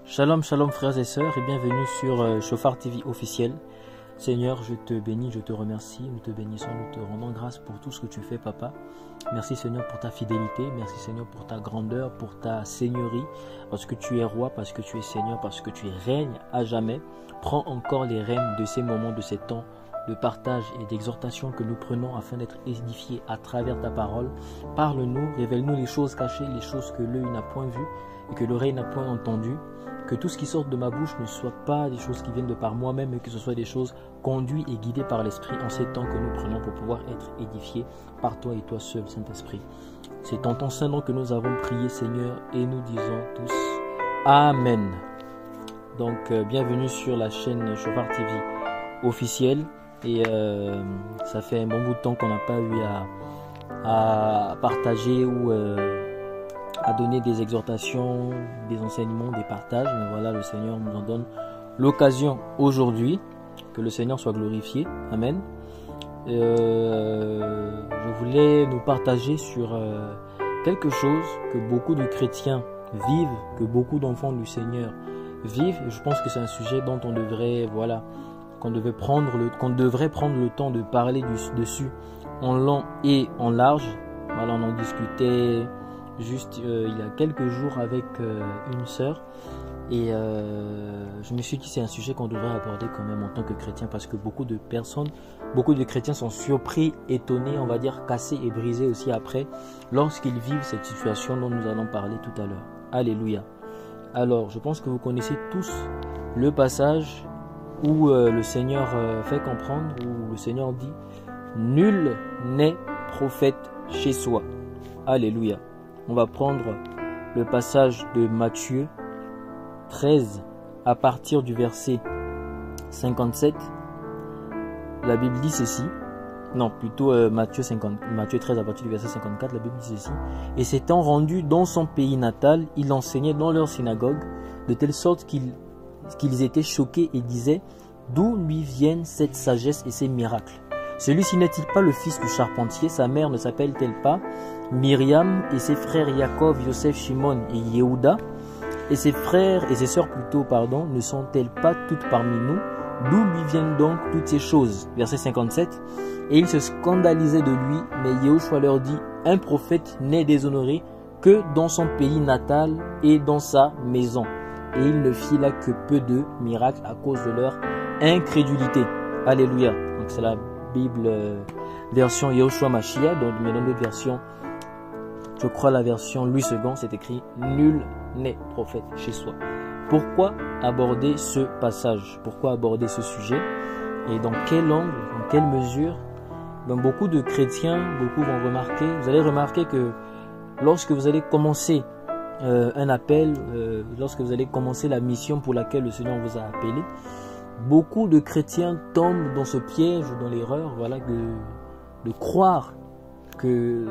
Shalom, shalom frères et sœurs et bienvenue sur Shofar TV officiel. Seigneur, je te bénis, je te remercie, nous te bénissons, nous te rendons grâce pour tout ce que tu fais, Papa. Merci Seigneur pour ta fidélité, merci Seigneur pour ta grandeur, pour ta seigneurie, parce que tu es roi, parce que tu es Seigneur, parce que tu règnes à jamais. Prends encore les rênes de ces moments, de ces temps de partage et d'exhortation que nous prenons afin d'être édifiés à travers ta parole. Parle-nous, révèle-nous les choses cachées, les choses que l'œil n'a point vues et que l'oreille n'a point entendues. Que tout ce qui sort de ma bouche ne soit pas des choses qui viennent de par moi-même, mais que ce soit des choses conduites et guidées par l'Esprit en ces temps que nous prenons pour pouvoir être édifiés par toi et toi seul, Saint-Esprit. C'est en ton saint nom que nous avons prié, Seigneur, et nous disons tous Amen. Donc, bienvenue sur la chaîne Shofar TV officielle. Et ça fait un bon bout de temps qu'on n'a pas eu à partager ou à donner des exhortations, des enseignements, des partages. Mais voilà, le Seigneur nous en donne l'occasion aujourd'hui. Que le Seigneur soit glorifié. Amen. Je voulais nous partager sur quelque chose que beaucoup de chrétiens vivent, que beaucoup d'enfants du Seigneur vivent. Et je pense que c'est un sujet dont on devrait, qu'on devrait prendre le temps de parler dessus en long et en large. Voilà, on en discutait juste il y a quelques jours avec une sœur et je me suis dit que c'est un sujet qu'on devrait aborder quand même en tant que chrétien, parce que beaucoup de chrétiens sont surpris, étonnés, on va dire cassés et brisés aussi après lorsqu'ils vivent cette situation dont nous allons parler tout à l'heure. Alléluia. Alors, je pense que vous connaissez tous le passage où le Seigneur fait comprendre, où le Seigneur dit « Nul n'est prophète chez soi ». Alléluia. On va prendre le passage de Matthieu 13 à partir du verset 57. La Bible dit ceci. Non, plutôt Matthieu 13 à partir du verset 54. La Bible dit ceci. « Et s'étant rendu dans son pays natal, il enseignait dans leur synagogue, de telle sorte qu'ils étaient choqués et disaient « D'où lui viennent cette sagesse et ces miracles? Celui-ci n'est-il pas le fils du charpentier? Sa mère ne s'appelle-t-elle pas Myriam, et ses frères Jacob, Yosef, Shimon et Yehuda? Et ses sœurs ne sont-elles pas toutes parmi nous? D'où lui viennent donc toutes ces choses ?» Verset 57. Et ils se scandalisaient de lui, mais Yahushua leur dit « Un prophète n'est déshonoré que dans son pays natal et dans sa maison. » Et il ne fit là que peu de miracles à cause de leur incrédulité. Alléluia. Donc c'est la Bible version Yahushua Mashiach. Donc mais dans d'autres versions, je crois la version Louis II, c'est écrit « Nul n'est prophète chez soi ». Pourquoi aborder ce passage? Pourquoi aborder ce sujet? Et dans quel angle, dans quelle mesure? Beaucoup de chrétiens, vous allez remarquer que lorsque vous allez commencer un appel, lorsque vous allez commencer la mission pour laquelle le Seigneur vous a appelé, beaucoup de chrétiens tombent dans ce piège, dans l'erreur, de croire que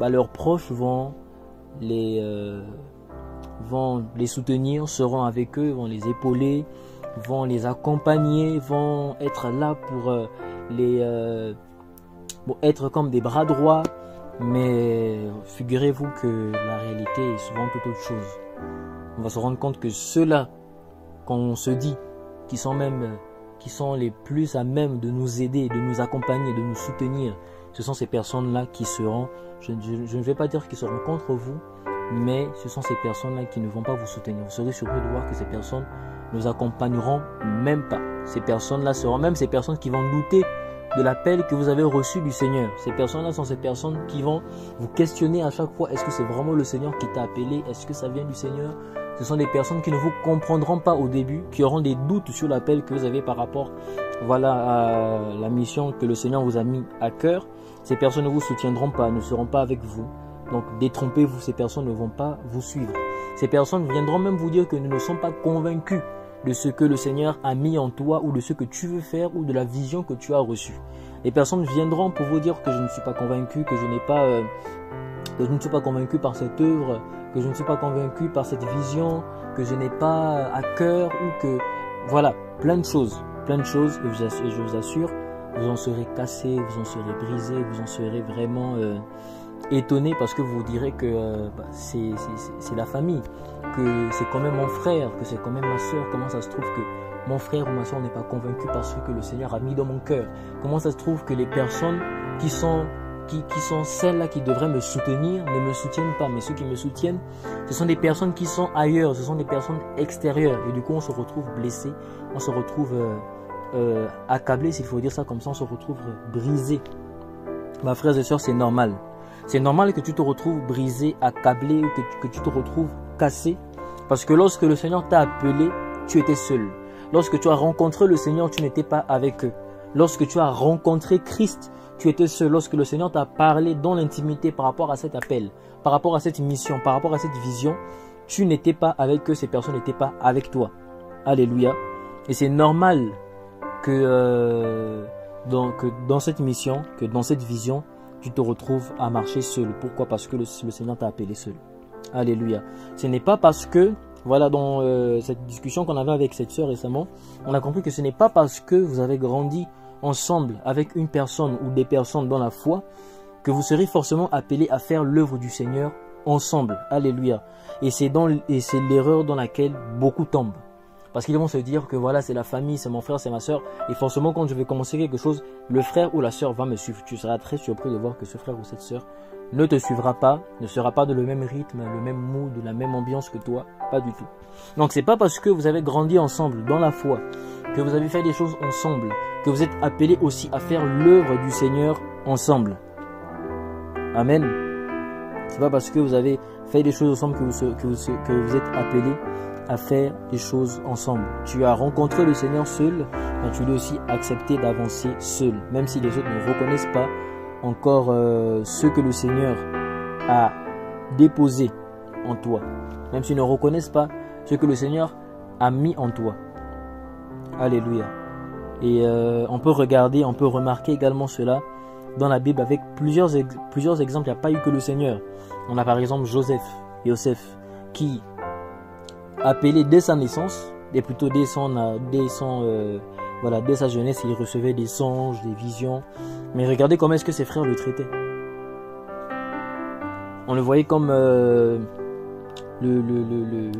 leurs proches vont les soutenir, seront avec eux, vont les épauler, vont les accompagner, vont être là pour être comme des bras droits. Mais figurez-vous que la réalité est souvent tout autre chose. On va se rendre compte que ceux-là qu'on se dit qui sont les plus à même de nous aider, de nous accompagner, de nous soutenir, ce sont ces personnes-là qui seront, je ne vais pas dire qu'ils seront contre vous, mais ce sont ces personnes-là qui ne vont pas vous soutenir. Vous serez surpris de voir que ces personnes ne vous accompagneront même pas. Ces personnes-là seront même ces personnes qui vont douter de l'appel que vous avez reçu du Seigneur. Ces personnes-là sont ces personnes qui vont vous questionner à chaque fois. Est-ce que c'est vraiment le Seigneur qui t'a appelé? Est-ce que ça vient du Seigneur? Ce sont des personnes qui ne vous comprendront pas au début, qui auront des doutes sur l'appel que vous avez par rapport à la mission que le Seigneur vous a mis à cœur. Ces personnes ne vous soutiendront pas, ne seront pas avec vous. Donc détrompez-vous, ces personnes ne vont pas vous suivre. Ces personnes viendront même vous dire que ne sont pas convaincus de ce que le Seigneur a mis en toi, ou de ce que tu veux faire, ou de la vision que tu as reçue. Les personnes viendront pour vous dire que je ne suis pas convaincu, que je ne suis pas convaincu par cette œuvre, que je ne suis pas convaincu par cette vision, que je n'ai pas à cœur, ou que voilà, plein de choses, et je vous assure, vous en serez cassé, vous en serez brisé, vous en serez vraiment étonné parce que vous direz que c'est la famille, que c'est quand même mon frère, que c'est quand même ma soeur. Comment ça se trouve que mon frère ou ma soeur n'est pas convaincu par ce que le Seigneur a mis dans mon cœur? Comment ça se trouve que les personnes qui sont celles-là qui devraient me soutenir ne me soutiennent pas? Mais ceux qui me soutiennent, ce sont des personnes qui sont ailleurs, ce sont des personnes extérieures. Et du coup, on se retrouve blessé, on se retrouve accablé, s'il faut dire ça comme ça, on se retrouve brisé. Ma frère et sœurs, c'est normal. C'est normal que tu te retrouves brisé, accablé, ou que tu te retrouves cassé. Parce que lorsque le Seigneur t'a appelé, tu étais seul. Lorsque tu as rencontré le Seigneur, tu n'étais pas avec eux. Lorsque tu as rencontré Christ, tu étais seul. Lorsque le Seigneur t'a parlé dans l'intimité par rapport à cet appel, par rapport à cette mission, par rapport à cette vision, tu n'étais pas avec eux, ces personnes n'étaient pas avec toi. Alléluia. Et c'est normal que dans cette mission, que dans cette vision, tu te retrouves à marcher seul. Pourquoi? Parce que le Seigneur t'a appelé seul. Alléluia. Ce n'est pas parce que, voilà, dans cette discussion qu'on avait avec cette sœur récemment, on a compris que ce n'est pas parce que vous avez grandi ensemble avec une personne ou des personnes dans la foi que vous serez forcément appelés à faire l'œuvre du Seigneur ensemble. Alléluia. Et c'est l'erreur dans laquelle beaucoup tombent. Parce qu'ils vont se dire que voilà, c'est la famille, c'est mon frère, c'est ma soeur. Et forcément, quand je vais commencer quelque chose, le frère ou la soeur va me suivre. Tu seras très surpris de voir que ce frère ou cette soeur ne te suivra pas, ne sera pas dans le même rythme, le même mood, la même ambiance que toi. Pas du tout. Donc, c'est pas parce que vous avez grandi ensemble dans la foi, que vous avez fait des choses ensemble, que vous êtes appelés aussi à faire l'œuvre du Seigneur ensemble. Amen. C'est pas parce que vous avez fait des choses ensemble que vous êtes appelés à faire des choses ensemble. Tu as rencontré le Seigneur seul, mais tu dois aussi accepter d'avancer seul, même si les autres ne reconnaissent pas encore ce que le Seigneur a déposé en toi, même s'ils ne reconnaissent pas ce que le Seigneur a mis en toi. Alléluia. Et on peut regarder, on peut remarquer également cela dans la Bible avec plusieurs exemples. Il n'y a pas eu que le Seigneur. On a par exemple Joseph, qui appelé dès sa naissance, et plutôt dès sa jeunesse, il recevait des songes, des visions. Mais regardez comment est-ce que ses frères le traitaient. On le voyait comme le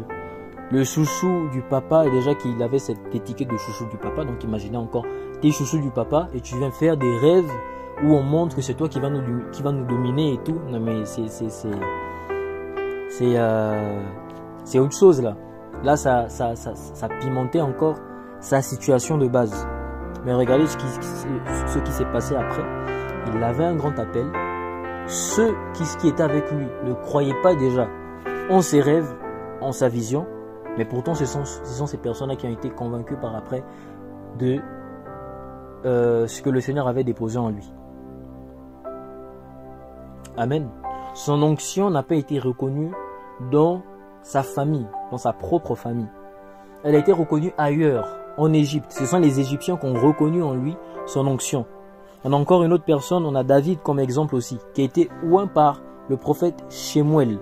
chouchou du papa, et déjà qu'il avait cette étiquette de chouchou du papa. Donc imaginez encore, t'es chouchou du papa et tu viens faire des rêves où on montre que c'est toi qui va nous dominer et tout. Non mais c'est autre chose là. Là, ça pimentait encore sa situation de base. Mais regardez ce qui s'est passé après. Il avait un grand appel. Ceux qui étaient avec lui ne croyaient pas déjà en ses rêves, en sa vision. Mais pourtant, ce sont ces personnes-là qui ont été convaincues par après de ce que le Seigneur avait déposé en lui. Amen. Son onction n'a pas été reconnue dans sa famille, dans sa propre famille. Elle a été reconnue ailleurs, en Égypte. Ce sont les Égyptiens qui ont reconnu en lui son onction. On a encore une autre personne, on a David comme exemple aussi, qui a été oint par le prophète Shemuel,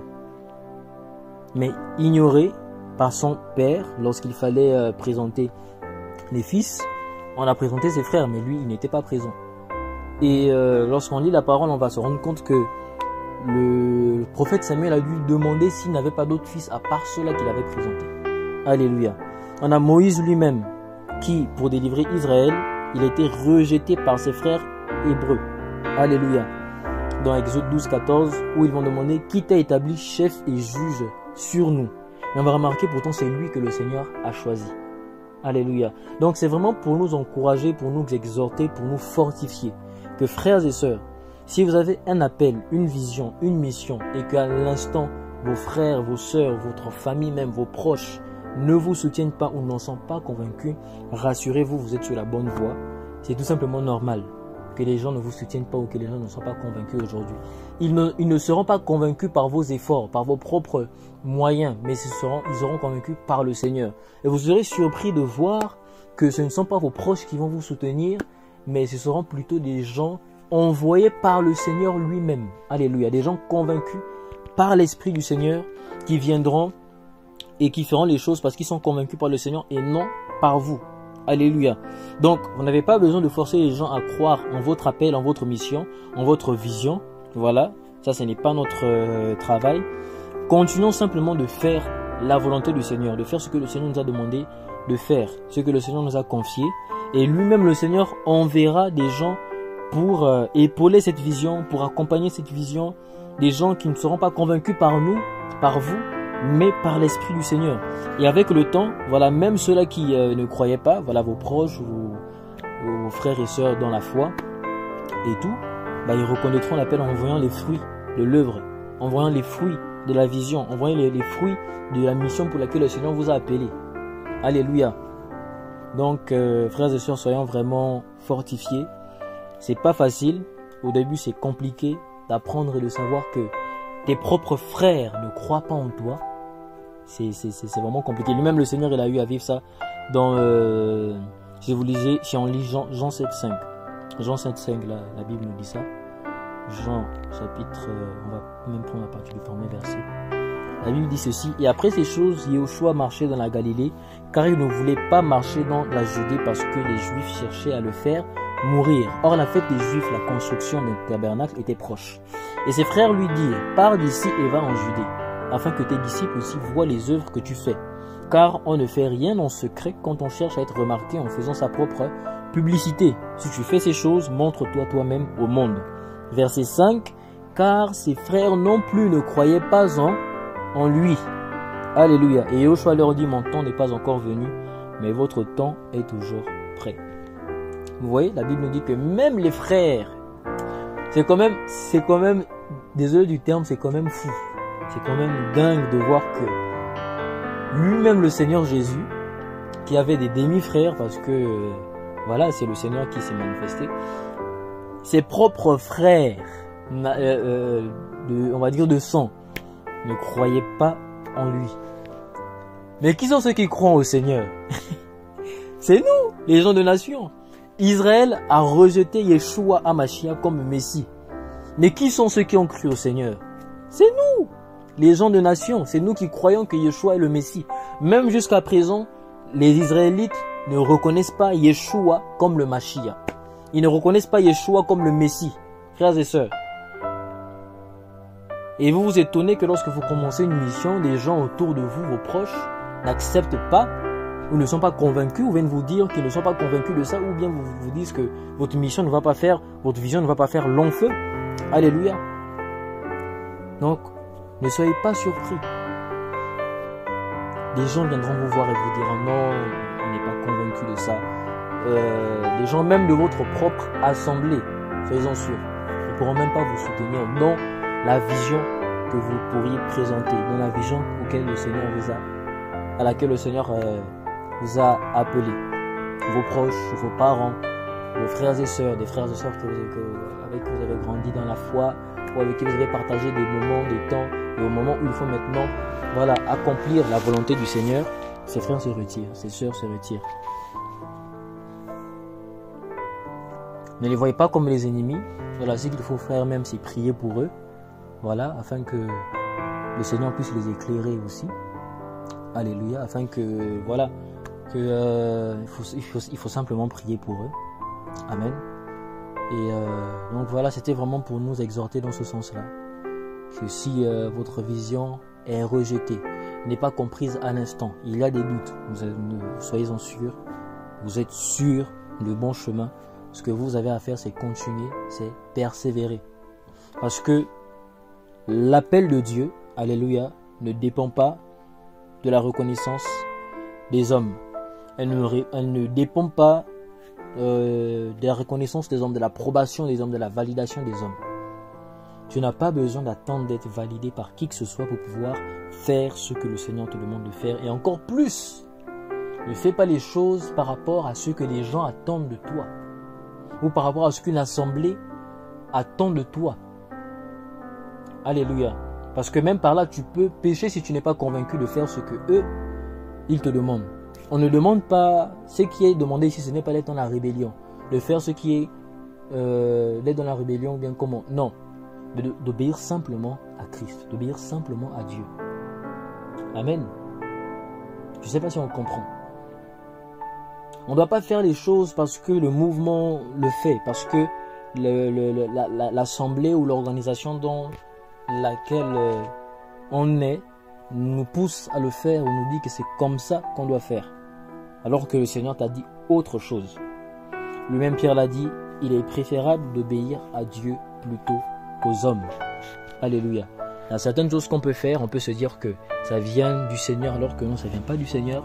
mais ignoré par son père lorsqu'il fallait présenter les fils. On a présenté ses frères, mais lui, il n'était pas présent. Et lorsqu'on lit la parole, on va se rendre compte que le prophète Samuel a dû demander s'il n'avait pas d'autres fils à part ceux-là qu'il avait présentés. Alléluia. On a Moïse lui-même qui, pour délivrer Israël, il a été rejeté par ses frères hébreux. Alléluia. Dans Exode 12, 14, où ils vont demander qui t'a établi chef et juge sur nous. Et on va remarquer pourtant c'est lui que le Seigneur a choisi. Alléluia. Donc c'est vraiment pour nous encourager, pour nous exhorter, pour nous fortifier que frères et sœurs, si vous avez un appel, une vision, une mission et qu'à l'instant, vos frères, vos sœurs, votre famille même, vos proches ne vous soutiennent pas ou n'en sont pas convaincus, rassurez-vous, vous êtes sur la bonne voie. C'est tout simplement normal que les gens ne vous soutiennent pas ou que les gens ne soient pas convaincus aujourd'hui. Ils ne seront pas convaincus par vos efforts, par vos propres moyens, mais ils seront convaincus par le Seigneur. Et vous serez surpris de voir que ce ne sont pas vos proches qui vont vous soutenir, mais ce seront plutôt des gens envoyés par le Seigneur lui-même. Alléluia. Des gens convaincus par l'Esprit du Seigneur qui viendront et qui feront les choses parce qu'ils sont convaincus par le Seigneur et non par vous. Alléluia. Donc, vous n'avez pas besoin de forcer les gens à croire en votre appel, en votre mission, en votre vision. Voilà. Ça, ce n'est pas notre travail. Continuons simplement de faire la volonté du Seigneur, de faire ce que le Seigneur nous a demandé de faire, ce que le Seigneur nous a confié. Et lui-même, le Seigneur, enverra des gens pour épauler cette vision, pour accompagner cette vision, des gens qui ne seront pas convaincus par nous, par vous, mais par l'Esprit du Seigneur. Et avec le temps, voilà, même ceux-là qui ne croyaient pas, voilà, vos proches, vos frères et sœurs dans la foi et tout, bah, ils reconnaîtront l'appel en voyant les fruits de l'œuvre, en voyant les fruits de la vision, en voyant les fruits de la mission pour laquelle le Seigneur vous a appelé. Alléluia. Donc, frères et sœurs, soyons vraiment fortifiés. C'est pas facile. Au début, c'est compliqué d'apprendre et de savoir que tes propres frères ne croient pas en toi. C'est vraiment compliqué. Lui-même, le Seigneur, il a eu à vivre ça dans, si vous lisez, si on lit Jean 7,5. Jean 7,5, la Bible nous dit ça. Jean, chapitre, on va même prendre la partie du premier verset. La Bible dit ceci: et après ces choses, Yahushua marchait dans la Galilée, car il ne voulait pas marcher dans la Judée parce que les Juifs cherchaient à le faire mourir. Or, la fête des Juifs, la construction d'un tabernacle, était proche. Et ses frères lui dirent: pars d'ici et va en Judée, afin que tes disciples aussi voient les œuvres que tu fais. Car on ne fait rien en secret quand on cherche à être remarqué en faisant sa propre publicité. Si tu fais ces choses, montre-toi toi-même au monde. Verset 5, car ses frères non plus ne croyaient pas en lui. Alléluia. Et Yahushua leur dit: mon temps n'est pas encore venu, mais votre temps est toujours prêt. Vous voyez, la Bible nous dit que même les frères, c'est quand même, désolé du terme, c'est quand même fou. C'est quand même dingue de voir que lui-même, le Seigneur Jésus, qui avait des demi-frères, parce que voilà, c'est le Seigneur qui s'est manifesté, ses propres frères, on va dire de sang, ne croyaient pas en lui. Mais qui sont ceux qui croient au Seigneur? C'est nous, les gens de nation. Israël a rejeté Yeshua HaMashiach comme Messie. Mais qui sont ceux qui ont cru au Seigneur? C'est nous, les gens de nation. C'est nous qui croyons que Yeshua est le Messie. Même jusqu'à présent, les Israélites ne reconnaissent pas Yeshua comme le Mashiach. Ils ne reconnaissent pas Yeshua comme le Messie, frères et sœurs. Et vous vous étonnez que lorsque vous commencez une mission, des gens autour de vous, vos proches, n'acceptent pas ou ne sont pas convaincus, ou viennent vous dire qu'ils ne sont pas convaincus de ça, ou bien vous disent que votre mission ne va pas faire, votre vision ne va pas faire long feu. Alléluia. Donc, ne soyez pas surpris. Des gens viendront vous voir et vous diront: non, on n'est pas convaincu de ça. Des gens même de votre propre assemblée, soyez-en sûrs, ne pourront même pas vous soutenir dans la vision que vous pourriez présenter, dans la vision à laquelle le Seigneur vous a appelé. Vos proches, vos parents, vos frères et sœurs, des frères et sœurs avec qui vous avez grandi dans la foi, ou avec qui vous avez partagé des moments, des temps, et au moment où il faut maintenant, voilà, accomplir la volonté du Seigneur, ces frères se retirent, ces sœurs se retirent. Ne les voyez pas comme les ennemis. Voilà, ce qu'il faut faire même, c'est prier pour eux. Voilà, afin que le Seigneur puisse les éclairer aussi. Alléluia, afin que, voilà, il faut simplement prier pour eux. Amen. Et donc voilà, c'était vraiment pour nous exhorter dans ce sens-là. Que si votre vision est rejetée, n'est pas comprise à l'instant, il y a des doutes, soyez-en sûrs, vous êtes sûrs du bon chemin. Ce que vous avez à faire, c'est continuer, c'est persévérer. Parce que l'appel de Dieu, alléluia, ne dépend pas de la reconnaissance des hommes. Elle ne dépend pas de la reconnaissance des hommes, de l'approbation des hommes, de la validation des hommes. Tu n'as pas besoin d'attendre d'être validé par qui que ce soit pour pouvoir faire ce que le Seigneur te demande de faire. Et encore plus, ne fais pas les choses par rapport à ce que les gens attendent de toi, ou par rapport à ce qu'une assemblée attend de toi. Alléluia. Parce que même par là, tu peux pécher si tu n'es pas convaincu de faire ce que eux, ils te demandent. On ne demande pas ce qui est demandé ici, ce n'est pas d'être dans la rébellion. De faire ce qui est d'être dans la rébellion, ou bien comment. Non. D'obéir simplement à Christ. D'obéir simplement à Dieu. Amen. Je ne sais pas si on comprend. On ne doit pas faire les choses parce que le mouvement le fait, parce que l'assemblée ou l'organisation dont laquelle on est nous pousse à le faire ou nous dit que c'est comme ça qu'on doit faire, alors que le Seigneur t'a dit autre chose. Lui-même Pierre l'a dit, il est préférable d'obéir à Dieu plutôt qu'aux hommes. Alléluia. Il y a certaines choses qu'on peut faire, on peut se dire que ça vient du Seigneur, alors que non, ça ne vient pas du Seigneur,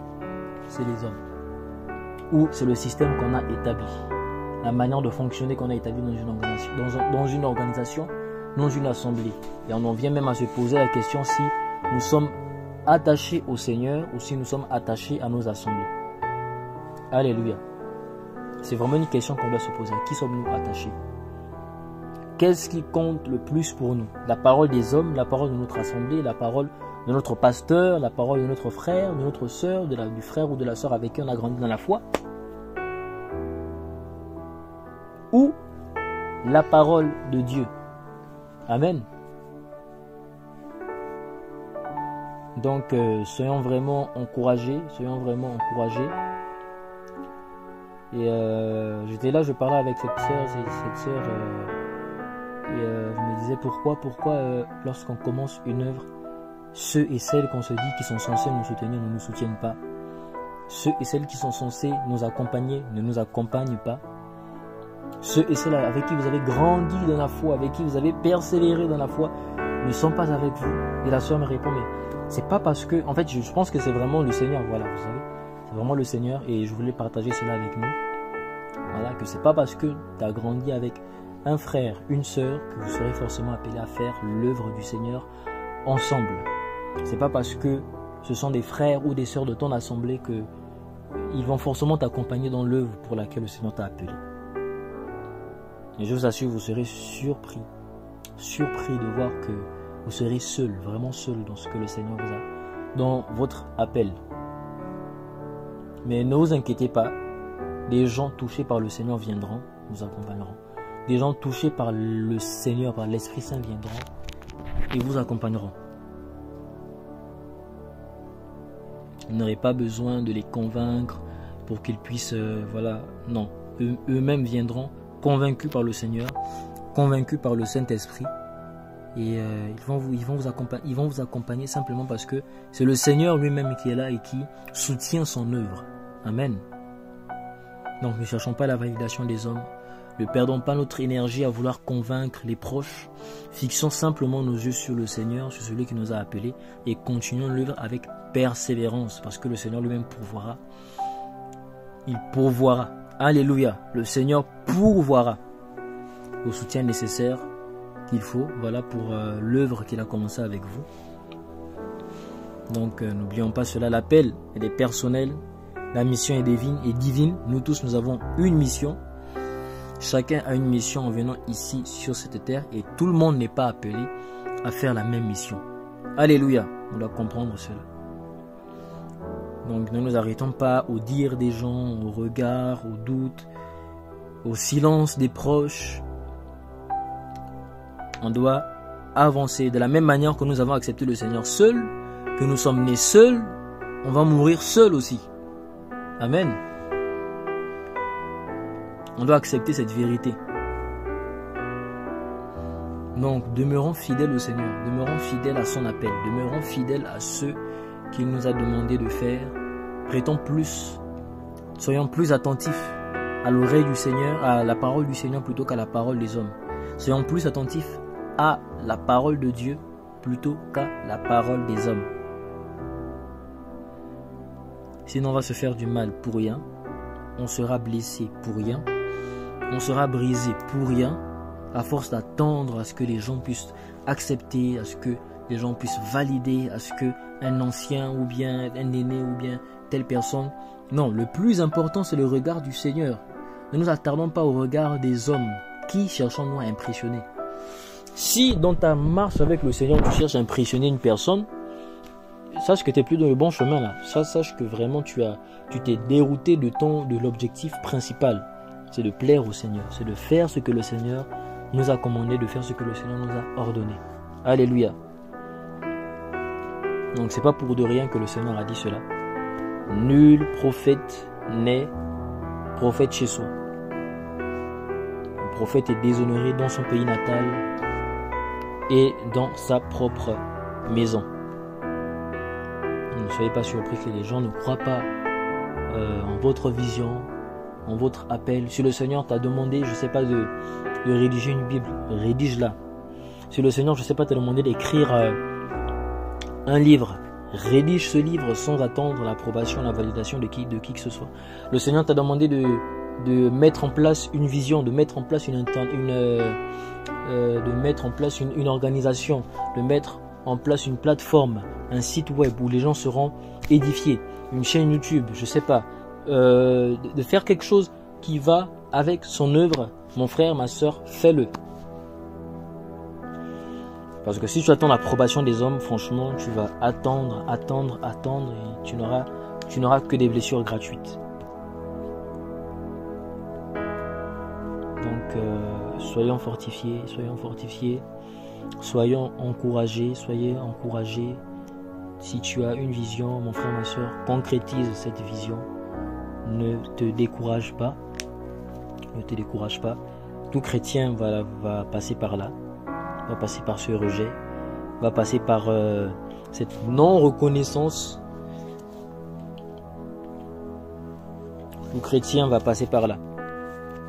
c'est les hommes. Ou c'est le système qu'on a établi, la manière de fonctionner qu'on a établi dans une organisation, dans une assemblée. Et on en vient même à se poser la question si nous sommes attachés au Seigneur ou si nous sommes attachés à nos assemblées. Alléluia. C'est vraiment une question qu'on doit se poser. À qui sommes-nous attachés? Qu'est-ce qui compte le plus pour nous? La parole des hommes, la parole de notre assemblée, la parole de notre pasteur, la parole de notre frère, de notre soeur, du frère ou de la soeur avec qui on a grandi dans la foi? Ou la parole de Dieu? Amen. Donc, soyons vraiment encouragés, Et j'étais là, je parlais avec cette sœur, et je me disais pourquoi lorsqu'on commence une œuvre, ceux et celles qu'on se dit qui sont censés nous soutenir ne nous soutiennent pas. Ceux et celles qui sont censés nous accompagner ne nous accompagnent pas. Ceux et celles avec qui vous avez grandi dans la foi, avec qui vous avez persévéré dans la foi, ne sont pas avec vous. Et la sœur me répond, mais c'est pas parce que... En fait, je pense que c'est vraiment le Seigneur, voilà, vous savez. C'est vraiment le Seigneur et je voulais partager cela avec nous. Voilà, que c'est pas parce que tu as grandi avec un frère, une sœur, que vous serez forcément appelé à faire l'œuvre du Seigneur ensemble. C'est pas parce que ce sont des frères ou des sœurs de ton assemblée que ils vont forcément t'accompagner dans l'œuvre pour laquelle le Seigneur t'a appelé. Et je vous assure, vous serez surpris de voir que vous serez seul, vraiment seul dans ce que le Seigneur vous a, dans votre appel. Mais ne vous inquiétez pas, des gens touchés par le Seigneur viendront, nous accompagneront. Des gens touchés par le Seigneur, par l'Esprit Saint viendront et vous accompagneront. Vous n'aurez pas besoin de les convaincre pour qu'ils puissent, voilà, non. Eux-mêmes viendront convaincus par le Seigneur, convaincus par le Saint-Esprit. Et ils vont vous accompagner simplement parce que c'est le Seigneur lui-même qui est là et qui soutient son œuvre. Amen. Donc ne cherchons pas la validation des hommes. Ne perdons pas notre énergie à vouloir convaincre les proches. Fixons simplement nos yeux sur le Seigneur, sur celui qui nous a appelés et continuons l'œuvre avec persévérance parce que le Seigneur lui-même pourvoira. Il pourvoira. Alléluia. Le Seigneur pourvoira au soutien nécessaire qu'il faut, voilà, pour l'œuvre qu'il a commencé avec vous. Donc n'oublions pas cela, l'appel est personnel, la mission est divine. Nous tous nous avons une mission. Chacun a une mission en venant ici sur cette terre et tout le monde n'est pas appelé à faire la même mission. Alléluia, on doit comprendre cela. Donc ne nous arrêtons pas au dire des gens, au regard, au doute, au silence des proches. On doit avancer de la même manière que nous avons accepté le Seigneur seul, que nous sommes nés seuls, on va mourir seul aussi. Amen. On doit accepter cette vérité. Donc, demeurons fidèles au Seigneur, demeurons fidèles à son appel, demeurons fidèles à ce qu'il nous a demandé de faire. Prêtons plus, soyons plus attentifs à l'oreille du Seigneur, à la parole du Seigneur plutôt qu'à la parole des hommes. Soyons plus attentifs à la parole de Dieu plutôt qu'à la parole des hommes. Sinon, on va se faire du mal pour rien, on sera blessé pour rien, on sera brisé pour rien, à force d'attendre à ce que les gens puissent accepter, à ce que les gens puissent valider, à ce que un ancien ou bien un aîné ou bien telle personne. Non, le plus important, c'est le regard du Seigneur. Ne nous attardons pas au regard des hommes. Qui cherchons-nous à impressionner? Si dans ta marche avec le Seigneur, tu cherches à impressionner une personne, sache que tu n'es plus dans le bon chemin là. Sache que vraiment tu t'es dérouté de l'objectif principal. C'est de plaire au Seigneur. C'est de faire ce que le Seigneur nous a commandé, de faire ce que le Seigneur nous a ordonné. Alléluia. Donc c'est pas pour de rien que le Seigneur a dit cela. Nul prophète n'est prophète chez soi. Le prophète est déshonoré dans son pays natal et dans sa propre maison. Ne soyez pas surpris que les gens ne croient pas en votre vision, en votre appel. Si le Seigneur t'a demandé, je ne sais pas, de rédiger une Bible, rédige-la. Si le Seigneur, je ne sais pas, t'a demandé d'écrire un livre, rédige ce livre sans attendre l'approbation, la validation de qui que ce soit. Le Seigneur t'a demandé de mettre en place une vision, de mettre en place une organisation, de mettre en place une plateforme, un site web où les gens seront édifiés, une chaîne YouTube, je sais pas, de faire quelque chose qui va avec son œuvre. Mon frère, ma soeur, fais-le. Parce que si tu attends l'approbation des hommes, franchement, tu vas attendre et tu n'auras que des blessures gratuites. Donc, soyons fortifiés, soyons encouragés, soyez encouragés. Si tu as une vision, mon frère, ma soeur, concrétise cette vision. Ne te décourage pas. Ne te décourage pas. Tout chrétien va passer par là, va passer par ce rejet, va passer par cette non-reconnaissance. Tout chrétien va passer par là.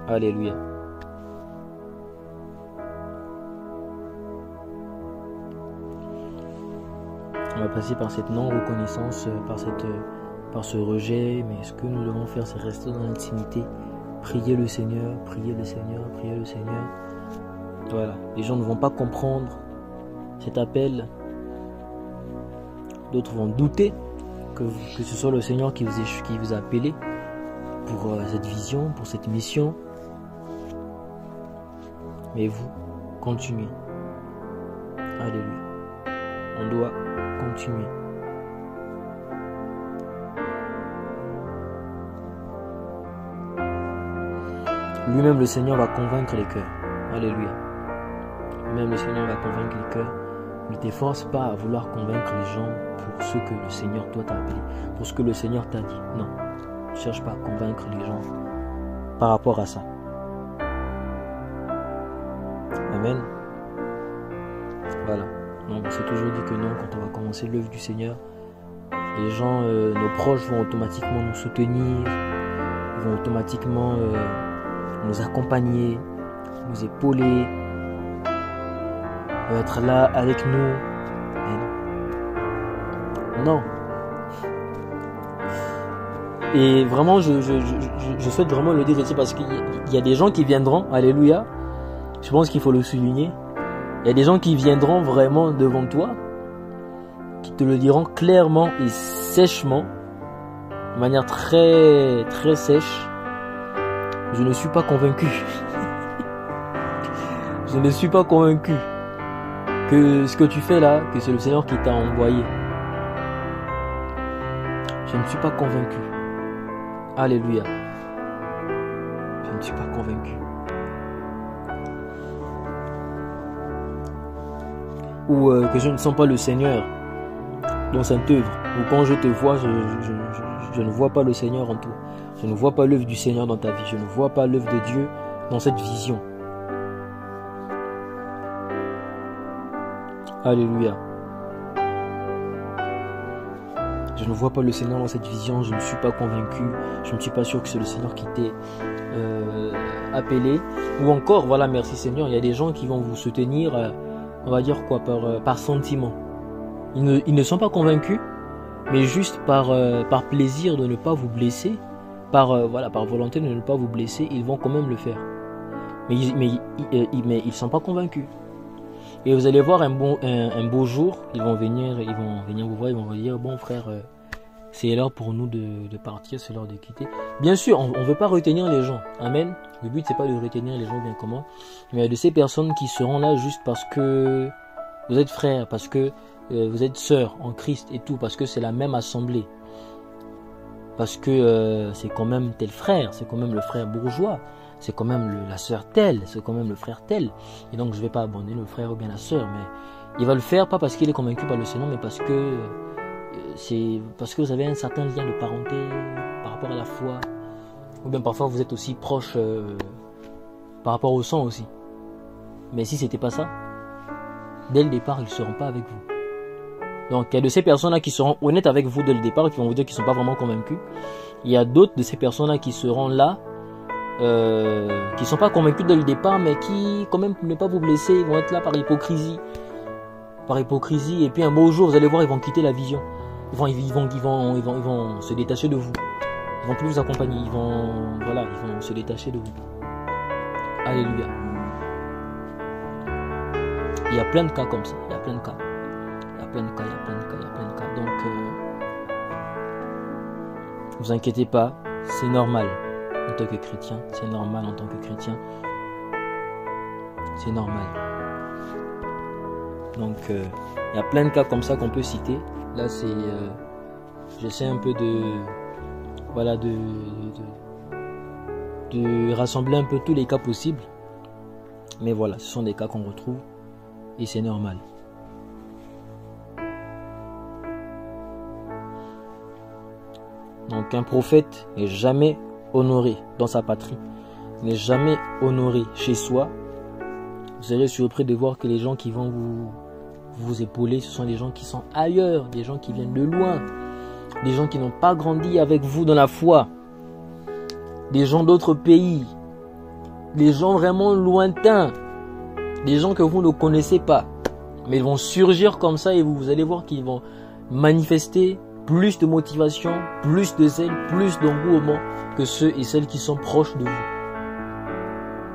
Alléluia. On va passer par cette non-reconnaissance, par ce rejet, mais ce que nous devons faire, c'est rester dans l'intimité, prier le Seigneur, prier le Seigneur, prier le Seigneur. Voilà, les gens ne vont pas comprendre cet appel. D'autres vont douter que ce soit le Seigneur qui vous a appelé pour cette vision, pour cette mission. Mais vous, continuez. Alléluia. On doit continuer. Lui-même, le Seigneur va convaincre les cœurs. Alléluia. Lui-même, le Seigneur va convaincre les cœurs. Ne t'efforce pas à vouloir convaincre les gens pour ce que le Seigneur toi t'a appelé, pour ce que le Seigneur t'a dit. Non. Ne cherche pas à convaincre les gens par rapport à ça. Amen. Voilà. Donc, on s'est toujours dit que non, quand on va commencer l'œuvre du Seigneur, les gens, nos proches vont automatiquement nous soutenir, vont automatiquement nous accompagner, nous épauler, être là avec nous. Mais non. Et vraiment, je souhaite vraiment le dire ici parce qu'il y a des gens qui viendront, alléluia, je pense qu'il faut le souligner. Il y a des gens qui viendront vraiment devant toi, qui te le diront clairement et sèchement, de manière très très sèche. Je ne suis pas convaincu. Je ne suis pas convaincu que ce que tu fais là, que c'est le Seigneur qui t'a envoyé. Je ne suis pas convaincu. Alléluia. Je ne suis pas convaincu. Ou que je ne sens pas le Seigneur dans cette œuvre. Ou quand je te vois, je ne vois pas le Seigneur en toi. Je ne vois pas l'œuvre du Seigneur dans ta vie. Je ne vois pas l'œuvre de Dieu dans cette vision. Alléluia. Je ne vois pas le Seigneur dans cette vision. Je ne suis pas convaincu. Je ne suis pas sûr que c'est le Seigneur qui t'ait appelé. Ou encore, voilà, merci Seigneur, il y a des gens qui vont vous soutenir, on va dire quoi, par sentiment. Ils ne sont pas convaincus, mais juste par plaisir de ne pas vous blesser, par volonté de ne pas vous blesser, ils vont quand même le faire. Mais ils ne sont pas convaincus. Et vous allez voir un beau jour, ils vont venir vous voir, ils vont vous dire, bon frère, c'est l'heure pour nous de partir, c'est l'heure de quitter. Bien sûr, on ne veut pas retenir les gens. Amen. Le but, c'est pas de retenir les gens bien comment. Mais il y a de ces personnes qui seront là juste parce que vous êtes frères, parce que vous êtes sœurs en Christ et tout, parce que c'est la même assemblée. Parce que c'est quand même tel frère, c'est quand même le frère bourgeois, c'est quand même la sœur telle, c'est quand même le frère tel. Et donc je ne vais pas abandonner le frère ou bien la sœur, mais il va le faire pas parce qu'il est convaincu par le Seigneur, mais parce que vous avez un certain lien de parenté par rapport à la foi. Ou bien parfois vous êtes aussi proche par rapport au sang aussi. Mais si c'était pas ça, dès le départ, ils ne seront pas avec vous. Donc, il y a de ces personnes-là qui seront honnêtes avec vous dès le départ, qui vont vous dire qu'ils ne sont pas vraiment convaincus. Il y a d'autres de ces personnes-là qui seront là, qui ne sont pas convaincus dès le départ, mais qui, quand même, pour ne pas vous blesser, ils vont être là par hypocrisie. Par hypocrisie, et puis un beau jour, vous allez voir, ils vont quitter la vision. Ils vont se détacher de vous. Ils vont plus vous accompagner. Ils vont se détacher de vous. Alléluia. Il y a plein de cas comme ça. Il y a plein de cas. Donc, vous inquiétez pas, c'est normal en tant que chrétien. C'est normal en tant que chrétien. C'est normal. Donc, il y a plein de cas comme ça qu'on peut citer. Là, c'est, j'essaie un peu de rassembler un peu tous les cas possibles. Mais voilà, ce sont des cas qu'on retrouve et c'est normal. Donc, un prophète n'est jamais honoré dans sa patrie, n'est jamais honoré chez soi. Vous serez surpris de voir que les gens qui vont vous épauler, ce sont des gens qui sont ailleurs, des gens qui viennent de loin, des gens qui n'ont pas grandi avec vous dans la foi, des gens d'autres pays, des gens vraiment lointains, des gens que vous ne connaissez pas, mais ils vont surgir comme ça et vous allez voir qu'ils vont manifester plus de motivation, plus de zèle, plus d'engouement que ceux et celles qui sont proches de vous.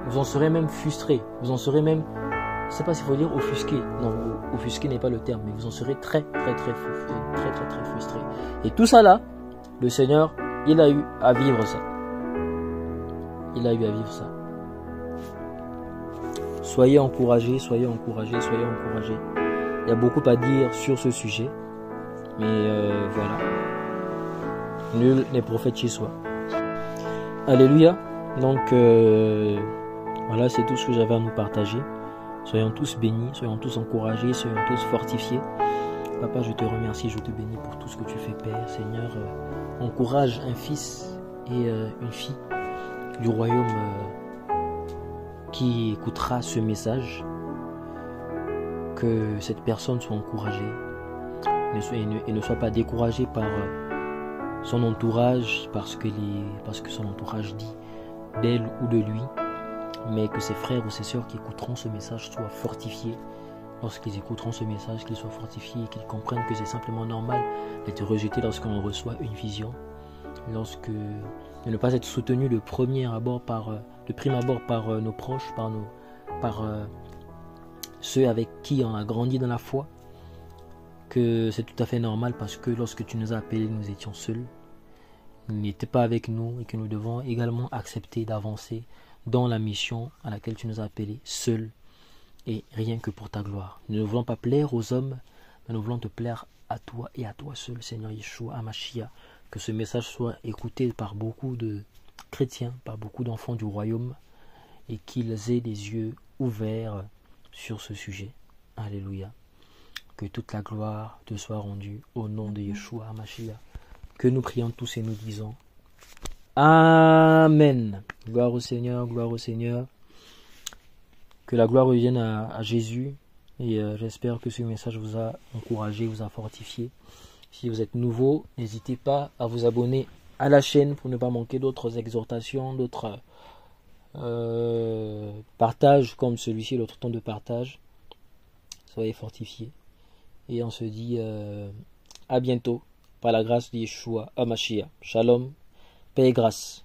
Vous en serez même frustrés, vous en serez même, je ne sais pas s'il faut dire offusqué. Non, offusqué n'est pas le terme, mais vous en serez très frustré. Et tout ça là, le Seigneur, il a eu à vivre ça. Il a eu à vivre ça. Soyez encouragés. Il y a beaucoup à dire sur ce sujet. Mais voilà. Nul n'est prophète chez soi. Alléluia. Donc, voilà, c'est tout ce que j'avais à nous partager. Soyons tous bénis, soyons tous encouragés, soyons tous fortifiés. Papa, je te remercie, je te bénis pour tout ce que tu fais, Père. Seigneur, encourage un fils et une fille du royaume qui écoutera ce message. Que cette personne soit encouragée et ne soit pas découragée par son entourage, parce que son entourage dit d'elle ou de lui, mais que ses frères ou ses sœurs qui écouteront ce message soient fortifiés. Lorsqu'ils écouteront ce message, qu'ils soient fortifiés et qu'ils comprennent que c'est simplement normal d'être rejeté lorsqu'on reçoit une vision, de ne pas être soutenu de prime abord par nos proches, par ceux avec qui on a grandi dans la foi, que c'est tout à fait normal parce que lorsque tu nous as appelés, nous étions seuls, ils n'étaient pas avec nous et que nous devons également accepter d'avancer dans la mission à laquelle tu nous as appelés, seuls et rien que pour ta gloire. Nous ne voulons pas plaire aux hommes, mais nous voulons te plaire à toi et à toi seul, Seigneur Yeshua HaMashiach. Que ce message soit écouté par beaucoup de chrétiens, par beaucoup d'enfants du royaume, et qu'ils aient des yeux ouverts sur ce sujet. Alléluia. Que toute la gloire te soit rendue au nom de Yeshua HaMashiach. Que nous prions tous et nous disons Amen. Gloire au Seigneur, gloire au Seigneur. Que la gloire revienne à Jésus. Et j'espère que ce message vous a encouragé, vous a fortifié. Si vous êtes nouveau, n'hésitez pas à vous abonner à la chaîne pour ne pas manquer d'autres exhortations, d'autres partages comme celui-ci, l'autre temps de partage. Soyez fortifiés. Et on se dit à bientôt par la grâce de Yeshua HaMashiach. Shalom, paix et grâce.